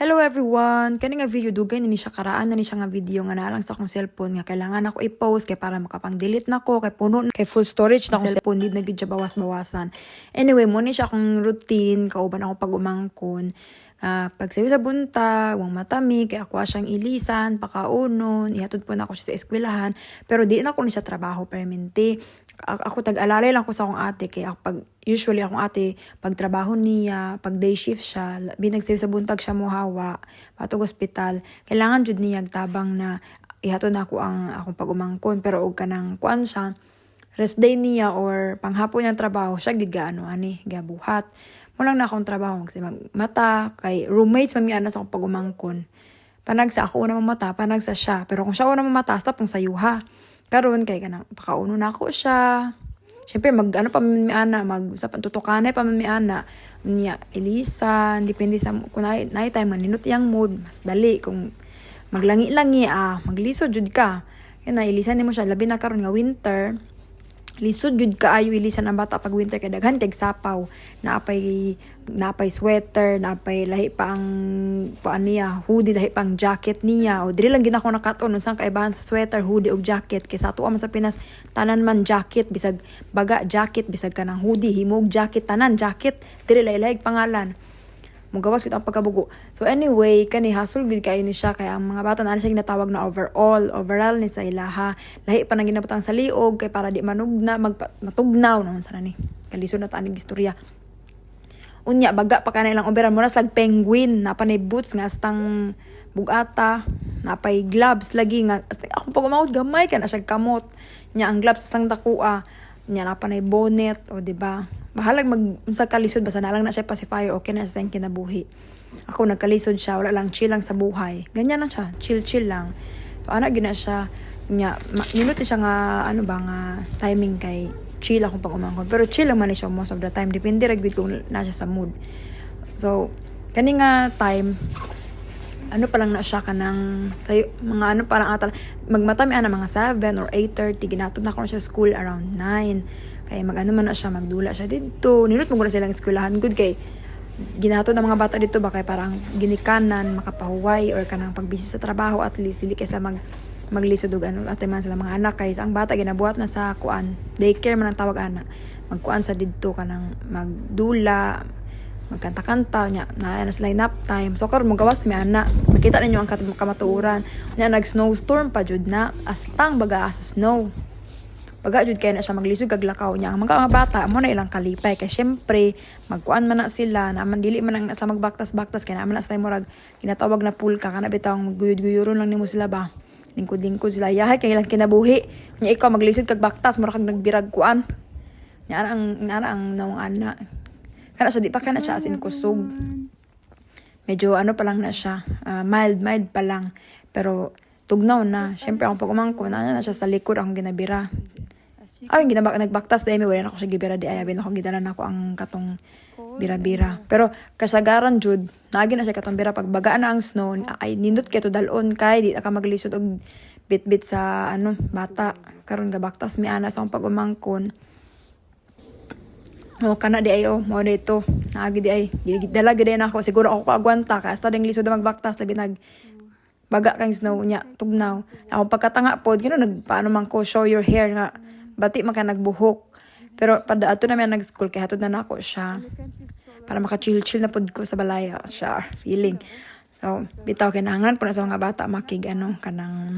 Hello everyone! Kani nga video dugay ni siya karaan na ni siya nga video nga nalang sa akong cellphone nga kailangan ako i-post kay para makapang-delete na ko kay puno kay full storage na akong cellphone di na gyud siya bawas-bawasan. Anyway, mo ni siya akong routine kauban ako pag umangkon. Pag sayo sa buntag, wang matami, kaya ako siyang ilisan, pakaunon, ihatod po na ako siya sa eskwelahan, pero di na ako ni siya trabaho permanente. Ako tag-alalay lang ko sa akong ate, kaya usually akong ate, pag trabaho niya, pag day shift siya, binagsayo sa buntag siya muhawa, patog ospital, kailangan jud niya tabang na ihatod na ako ang akong pag-umangkon, pero og kanang kuan siya, rest day niya or panghapon niyang trabaho, siya gigaano gabuhat. Walang na akong trabaho kasi magmata, kay roommates mamiana sa akong pag-umangkon. Panag sa ako una mamata, panag sa siya. Pero kung siya una mamata, stop pong sayuha. Karon kay kanang pakauno na ako siya. Siyempre pa mamiana, tutukanay pa mamiana. Unya ilisan, depende sa kung naay time maninot yang mood, mas dali kung maglangi-langi maglisod jud ka. Yan na ilisan nimo siya labi na karon nga winter. Lisod jud kaayo ilisan ang bata pag winter kay daghan kay sapaw, naapay sweater, naapay lahi pa ang paan niya, hoodie, lahi pang jacket niya. O diri lang gid ako nakaton unsang kaibahan sa sweater, hoodie ug jacket kay sa ato man sa Pinas tanan man jacket, bisag baga jacket, bisag kanang hoodie, himog jacket, tanan jacket, diri lahi pangalan. Mugawas kita ang pagkabugo. So anyway, kani hassle gid kayo ni siya kay ang mga bata na siya ginatawag na overall ni sa ilaha. Lahi pa nang ginabutang sa liog kay para di manugna matugnaw naman sana ni. Kalisod na ta aning istorya. Unya baga pa kanay lang overall mura slag penguin, napanay boots nga astang bugata, napay gloves lagi nga ako pag umawod gamay kana siya kamot. Nya ang gloves astang dakua, nya napanay bonnet o di ba? Bahalag sa kalisod basta na lang na siya pacifier, okay na siya sa kinabuhi. Ako nagkalisod siya, wala lang chill lang sa buhay. Ganyan lang siya, chill lang. So ana gina siya nya minute siya nga nga timing kay chill akong pag umangkon. Pero chill lang man siya most of the time, depende ra gid kung na siya sa mood. So kani nga time pa lang na siya kanang sayo, mga pa lang ata magmatami mga 7 or 8:30 ginatod na ko siya school around 9. Kaya man na siya, magdula siya dito. Ninot mo na silang eskwelahan. Good kay ginato ng mga bata dito ba kay parang ginikanan, makapahuway or kanang pagbisi sa trabaho at least dili kay sila maglisod og ate man sila mga anak kay ang bata ginabuhat na sa kuan. Daycare man ang tawag ana. Magkuan sa dito kanang magdula, magkanta-kanta nya na sila nap time. So karon magawas mi ana. Makita ninyo ang kamatuoran. Nya nag-snowstorm pa jud na astang baga sa snow. Baga jud kay na siya maglisod kag lakaw niya. Ang mga bata mo na ilang kalipay kay syempre magkuan man na sila naman dili man ang sa magbaktas-baktas kay naman na sa murag ginatawag na pulka kana bitang guyod-guyoron lang nimo sila ba. Lingkod-lingkod sila yahay kay ilang kinabuhi. Nya ikaw maglisod kag baktas mura kag nagbirag kuan. Nya ang nawang ana. Kana sa di pa kana siya asin kusog. Medyo pa lang na siya. Mild pa lang pero tugnaw na. Syempre ang pag-umangko na siya sa likod akong ginabira. Ay, nagbaktas dahil wala na ako siya gibira di ayabin ako gidalan ako ang katong bira-bira. Pero kasagaran jud, naagi na siya katong bira pag bagaan na ang snow, ay nindot kay to dalon kay di ka maglisod og bit-bit sa bata. Karon gabaktas mi ana sa akong pag-umangkon. O kana di ay mo dito. Naagi di ay gidala gid na ako siguro ako kaagwanta kay hasta ding lisod na magbaktas labi baga kang snow nya tugnaw. Ako pagkatanga pod gino nagpaano man ko show your hair nga bati man ka nagbuhok. Pero pada ato na man nag-school kay hatod na nako siya. Para maka-chill na pod ko sa balaya siya feeling. So bitaw kinahanglan po na sa mga bata makig kanang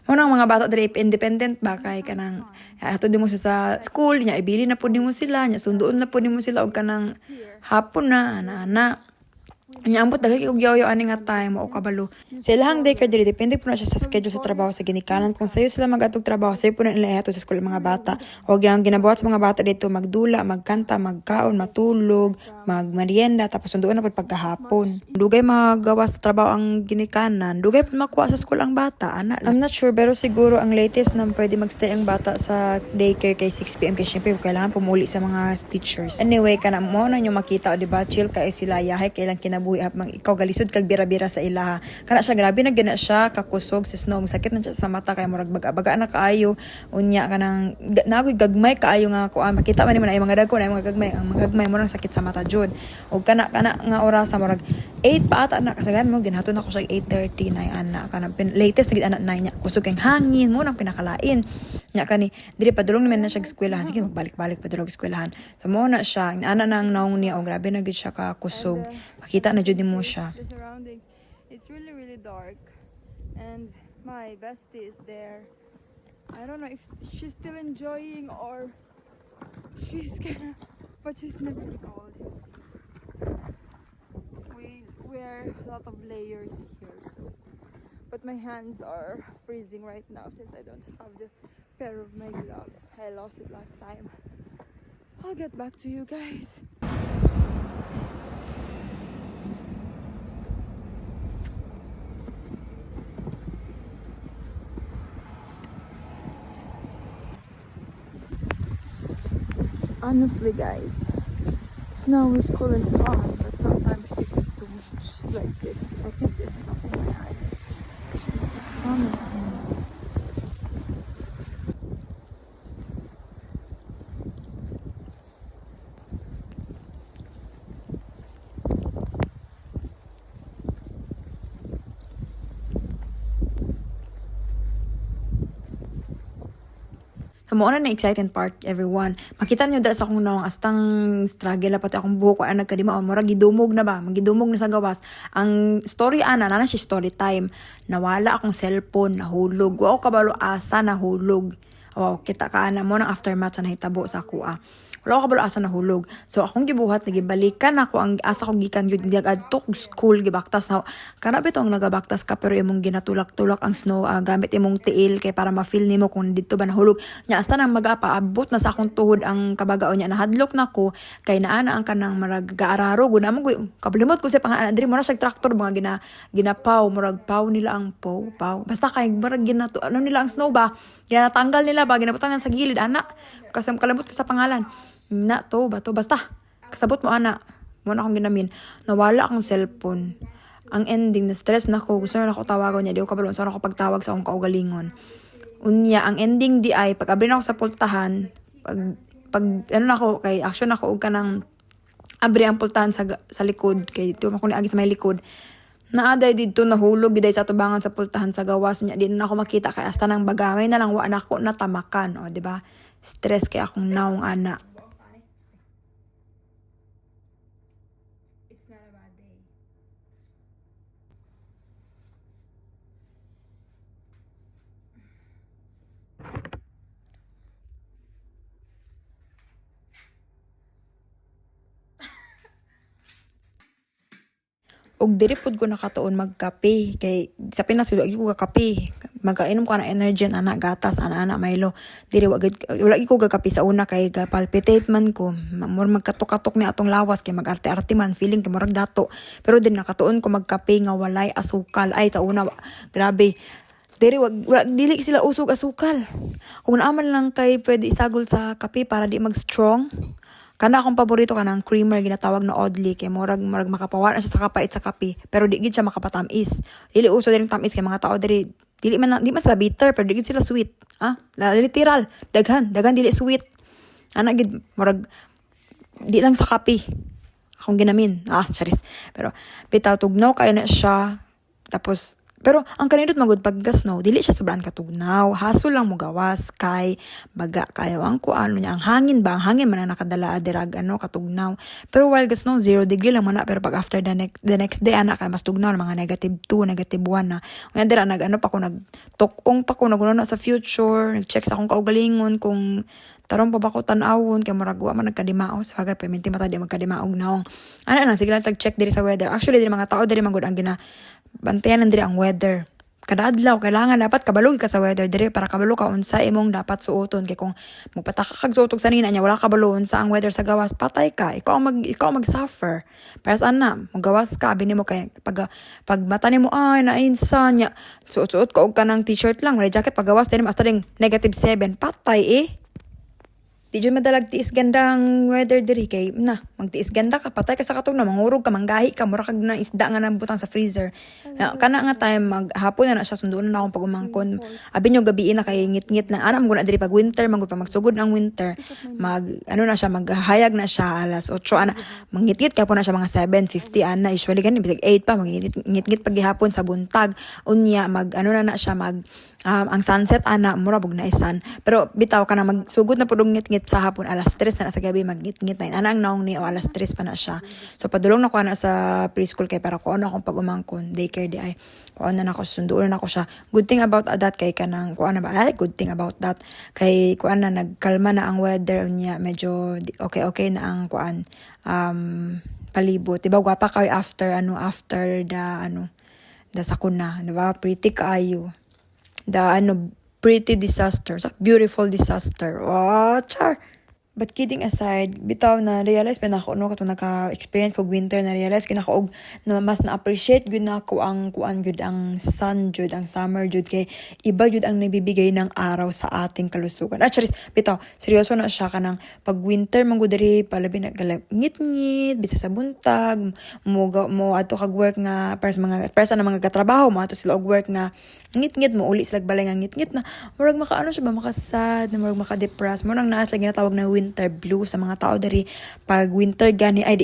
mga bata diri independent ba kay kanang hatod mo sa school nya ibili na pod nimo sila nya sunduon na pod nimo sila og kanang hapon na ana. Nya ambot daghan kay yaw ani nga time o kabalo. Sa ilahang daycare diri depende po na siya sa schedule sa trabaho sa ginikanan kung sayo sila magatog trabaho sayo po na nila ihatod sa school mga bata. O ginabuhat sa mga bata dito magdula, magkanta, magkaon, matulog, magmerienda tapos sunduon na pod pagkahapon. Dugay magawa sa trabaho ang ginikanan, dugay pod makuha sa school ang bata. I'm not sure pero siguro ang latest na pwede magstay ang bata sa daycare kay 6 PM kay syempre kailangan pumuli sa mga teachers. Anyway kana mo na nyo makita o diba chill kay sila yahay kailang kinabuhi ikaw galisod kag bira-bira sa ilaha. Kana siya grabe na gina siya kakusog si Snow, sakit na siya sa mata kay murag baga na kaayo unya kanang nagoy gagmay kaayo nga ko makita man nimo na mga dagko na mga gagmay, ang mga gagmay murag sakit sa mata jud. Og kana nga oras murag 8 pa ata na kasagan mo ginahaton ako siya 8:30 na ana kana latest gid ana 9 nya kusog kang hangin mo nang pinakalain nya kani diri padulong naman na siya eskwelahan, sige magbalik-balik padulong eskwelahan. So mo na siya ana nang naong niya og grabe na gid siya ka kusog, makita na jud mo siya. The surroundings, it's really dark, and my bestie is there. I don't know if she's still enjoying or she's gonna, but she's never cold. We wear a lot of layers here, so but my hands are freezing right now since I don't have the pair of my gloves. I lost it last time. I'll get back to you guys. Honestly guys, snow is cool and fun, but sometimes it's too much like this. I can't even open my eyes. It's coming to me. So, mo na exciting part, everyone. Makita niyo dahil sa akong nawang astang struggle pati akong buhok ko ang nagkadima o mura gidumog na ba, magidumog na sa gawas. Ang story ana na siya story time. Nawala akong cellphone, nahulog. Wa ko kabalo asa nahulog. Wow, kita ka ana mo nang aftermath sa nahitabo sa kuha. Wala ko kabalo asa nahulog. So akong gibuhat nagibalikan ako ang asa kong gikan gyud adto school gibaktas na kana bitong nagabaktas ka pero imong ginatulak-tulak ang snow gamit imong tiil kay para ma-feel nimo kung dito ba nahulog. Nya hasta nang magapaabot na sa akong tuhod ang kabagaon niya nahadlok nako kay naana ang kanang marag gaararo guna mo kabulimot ko sa pangalan diri mo na sa tractor mga ginapaw murag paw nila ang paw basta kay marag ginato ano nila ang snow ba ginatanggal nila ba ginabutangan sa gilid ana kasi kalimot ko sa pangalan na to ba to basta kasabot mo ana mo na akong ginamin nawala akong cellphone ang ending na stress na ko gusto na ako tawagon niya di ko kabalon so ako pagtawag sa akong kaugalingon unya ang ending di ay pag abri na ako sa pultahan pag ano na ako kay action ako og kanang abri ang pultahan sa likod kay dito ako ni agi sa may likod naaday dito nahulog giday sa tubangan sa pultahan sa gawas niya di na ako makita kay hasta nang bagamay na lang wa na ako natamakan o di ba stress kay akong naong ana. Og diri pud ko nakatuon magkape kay sa Pinas wala ko kakape magainom ko na energy ana gatas ana Milo diri wala ko kakape sa una kay palpitate man ko more magkatok-katok ni atong lawas kay magarte-arte man feeling kay murag dato pero din nakatuon ko magkape nga walay asukal ay sa una grabe diri wala dili sila usog asukal kung naaman lang kay pwede isagol sa kape para di mag strong. Kana akong paborito kanang creamer ginatawag na Oddly kay murag makapawa na siya sa kapait sa kape pero di gid siya makapatamis. Dili uso diri tamis kay mga tao diri di man sila bitter pero di gid sila sweet. Literal daghan dili sweet. Ana gid murag di lang sa kape. Akong ginamin. Charis. Pero bitaw tugnaw kay na siya tapos pero ang kanindot magud pag gasno dili siya sobrang katugnaw haso lang mo gawas kay baga kayo ang kuano niya ang hangin man ang nakadala dirag katugnaw pero while gasno 0 degree lang man pero pag after the next day ana kay mas tugnaw mga -2 -1 na unya dira pa ko nagtukong pa ko naguno sa future nag-check sa akong kaugalingon kung tarong pa ba ko tan-awon kay murag wa man nagkadimao sa bagay paminti mata di magkadimaog naong ana lang sige lang tag-check diri sa weather actually diri mga tao diri magud ang bantayan diri ang weather kada adlaw kailangan dapat kabalog ka sa weather diri para kabalo ka unsa imong dapat suoton kay kung magpataka kag suotog sa nina nya wala kabalo unsa ang weather sa gawas patay ka ikaw mag suffer para sa ana magawas ka abi nimo kay pag mata nimo ay nainsa nya suot ka og kanang t-shirt lang wala jacket pag gawas diri hasta ding -7 patay Di dyan madalag tiis ganda ang weather diri kay na magtiis ganda ka patay ka sa katong na mangurog ka manggahi ka mura kag na isda nga nabutang sa freezer. Kana nga time maghapon na siya sunduon na akong pagumangkon. Abi nyo gabi na kay ngit-ngit na anam mo na diri pag winter magud pa magsugod ang winter. Ano na siya maghayag na siya alas 8 ana mangit-ngit kay po na siya mga 7:50 ana usually gani bisag 8 pa mangit-ngit pag gihapon sa buntag unya ano na siya ang sunset ana mura bug na isan pero bitaw ka na magsugod na pudong ngit-ngit sa hapon alas 3 na sa gabi magngit-ngit na ana ang naong ni o alas 3 pa na siya so padulong na ko na sa preschool kay para ko na akong pag-umangkon daycare di ay ko na nako sunduon na ako siya good thing about that kay kanang ko na ba ay good thing about that kay ko na nagkalma na ang weather niya medyo okay na ang kuan palibot diba gwapa kay after the sakuna diba pretty kaayo the pretty disaster, beautiful disaster. Oh, char. But kidding aside, bitaw na realize pa na ako katong naka-experience kog winter na realize kinako og na mas na-appreciate gyud na ako ang kuan gyud ang sun gyud ang summer gyud kay iba gyud ang nagbibigay ng araw sa ating kalusugan. Actually, bitaw seryoso na siya kanang pag winter man gud diri palabi na ngit-ngit bisa sa buntag mo ato kag work nga para sa mga katrabaho mo ato sila og work nga ngit-ngit mo uli sila balay nga ngit-ngit na murag makaano siya ba makasad na murag maka-depress mo nang naas lagi natawag na winter blue sa mga tao dari pag winter gani ay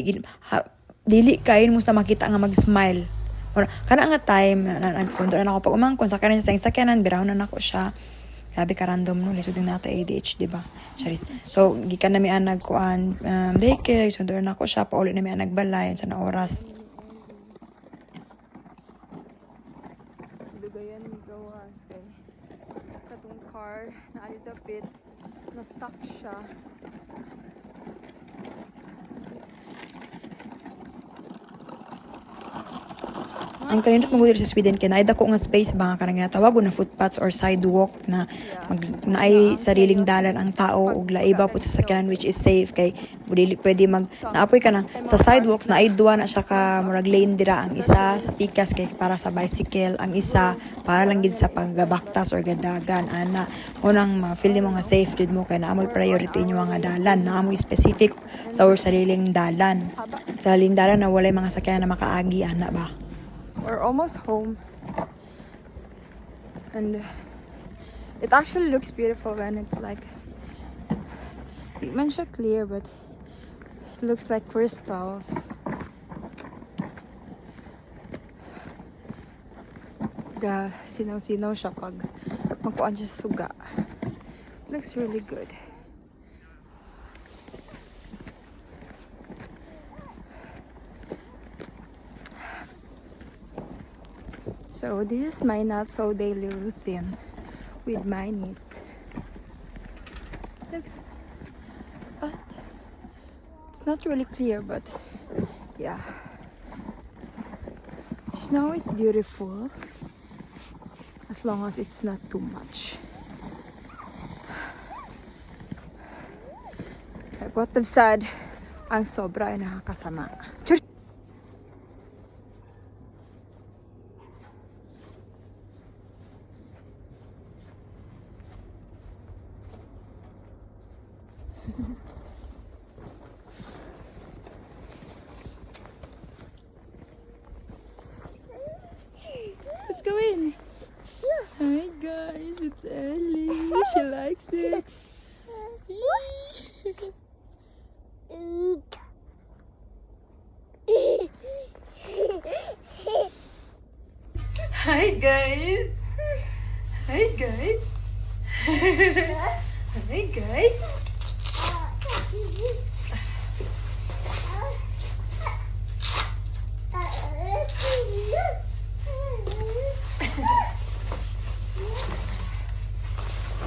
dili kain mo sa makita nga mag-smile or kana nga time na nagsundo na ako pag umangkon sa kanan sa sakyanan birahon na nako siya grabe ka random no lisod din nata ADHD ba charis so gikan na mi anag kuan daycare sundo na nako siya pauli na mi anag balay sa na oras dugayan mi gawas kay katong car na ali dapit na stuck siya. ang kanindot mo sa Sweden kay naay dako nga space ba nga kanang ginatawag na footpaths or sidewalk na naay sariling dalan ang tao ug laiba po sa sakyanan which is safe kay dili pwede naapoy ka na sa sidewalks na ay duwa na siya ka murag lane dira ang isa sa pikas kay para sa bicycle ang isa para lang gid sa paggabaktas or gadagan ana unang ma-feel mo nga safe jud mo kay naamoy priority nyo nga dalan naamoy specific sa sariling dalan na walay mga sakyanan na makaagi ana ba. We're almost home and it actually looks beautiful when it's like di man siya clear but it looks like crystals. Sinaw-sinaw siya pag magkuan siya sa suga. Looks really good. So this is my not so daily routine with my niece. Looks, it's not really clear, but yeah. Snow is beautiful as long as it's not too much. Like what they've said, ang sobra ay nakakasama. Let's go in. Hi guys, it's Ellie. She likes it. Hi guys. Hi guys. Hi guys.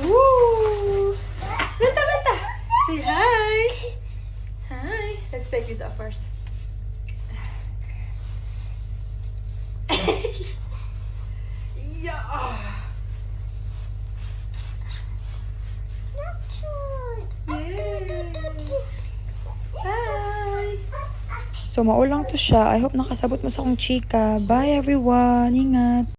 Woo! Benta. Say hi. Hi. Let's take this off first. Yeah. Bye. So maulang to siya. I hope nakasabot mo sa akong chika. Bye everyone. Ingat.